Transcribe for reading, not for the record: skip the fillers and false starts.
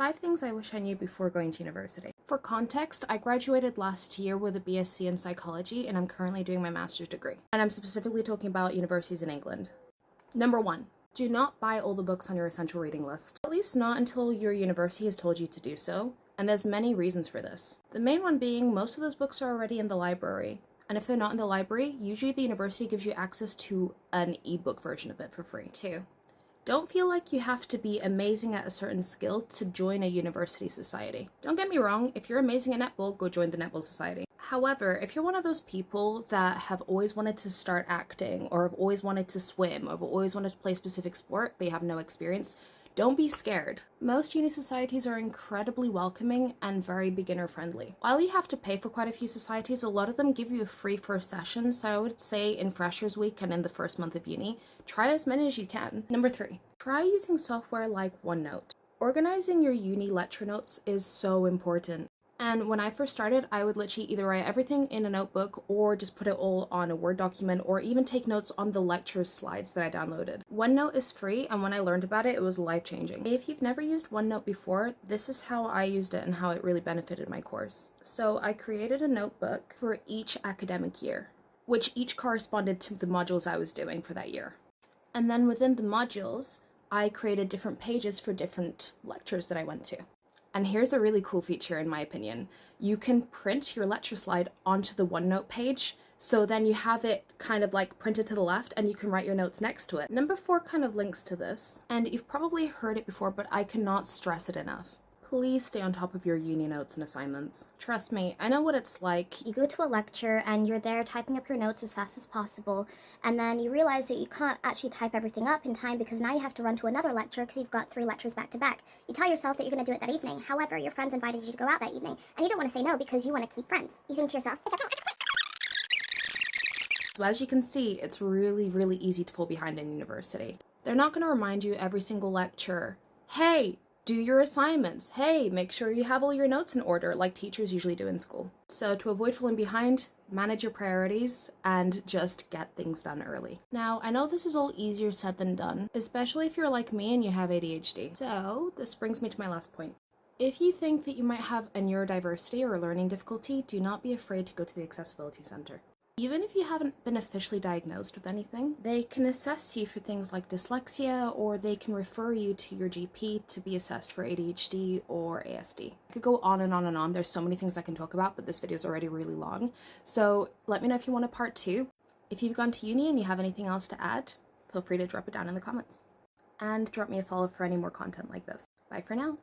5 things I wish I knew before going to university. For context, I graduated last year with a BSc in psychology and I'm currently doing my master's degree. And I'm specifically talking about universities in England. Number 1. Do not buy all the books on your essential reading list. At least not until your university has told you to do so, and there's many reasons for this. The main one being most of those books are already in the library, and if they're not in the library, usually the university gives you access to an ebook version of it for free. 2. Don't feel like you have to be amazing at a certain skill to join a university society. Don't get me wrong, if you're amazing at netball, go join the netball society. However, if you're one of those people that have always wanted to start acting, or have always wanted to swim, or have always wanted to play a specific sport, but you have no experience, don't be scared. Most uni societies are incredibly welcoming and very beginner friendly. While you have to pay for quite a few societies, a lot of them give you a free first session, so I would say in Freshers Week and in the first month of uni, try as many as you can. Number 3, try using software like OneNote. Organizing your uni lecture notes is so important. And when I first started, I would literally either write everything in a notebook or just put it all on a Word document or even take notes on the lecture slides that I downloaded. OneNote is free, and when I learned about it, it was life-changing. If you've never used OneNote before, this is how I used it and how it really benefited my course. So I created a notebook for each academic year, which each corresponded to the modules I was doing for that year. And then within the modules, I created different pages for different lectures that I went to. And here's a really cool feature in my opinion. You can print your lecture slide onto the OneNote page, so then you have it kind of like printed to the left and you can write your notes next to it. Number 4 kind of links to this, and you've probably heard it before, but I cannot stress it enough. Please stay on top of your uni notes and assignments. Trust me, I know what it's like. You go to a lecture and you're there typing up your notes as fast as possible, and then you realize that you can't actually type everything up in time because now you have to run to another lecture because you've got 3 lectures back to back. You tell yourself that you're going to do it that evening. However, your friends invited you to go out that evening, and you don't want to say no because you want to keep friends. You think to yourself, it's okay. So as you can see, it's really easy to fall behind in university. They're not going to remind you every single lecture, hey, do your assignments. Hey, make sure you have all your notes in order like teachers usually do in school. So to avoid falling behind, manage your priorities and just get things done early. Now, I know this is all easier said than done, especially if you're like me and you have ADHD. So this brings me to my last point. If you think that you might have a neurodiversity or a learning difficulty, do not be afraid to go to the Accessibility Center. Even if you haven't been officially diagnosed with anything, they can assess you for things like dyslexia, or they can refer you to your GP to be assessed for ADHD or ASD. I could go on and on and on. There's so many things I can talk about, but this video is already really long. So let me know if you want a part 2. If you've gone to uni and you have anything else to add, feel free to drop it down in the comments. And drop me a follow for any more content like this. Bye for now.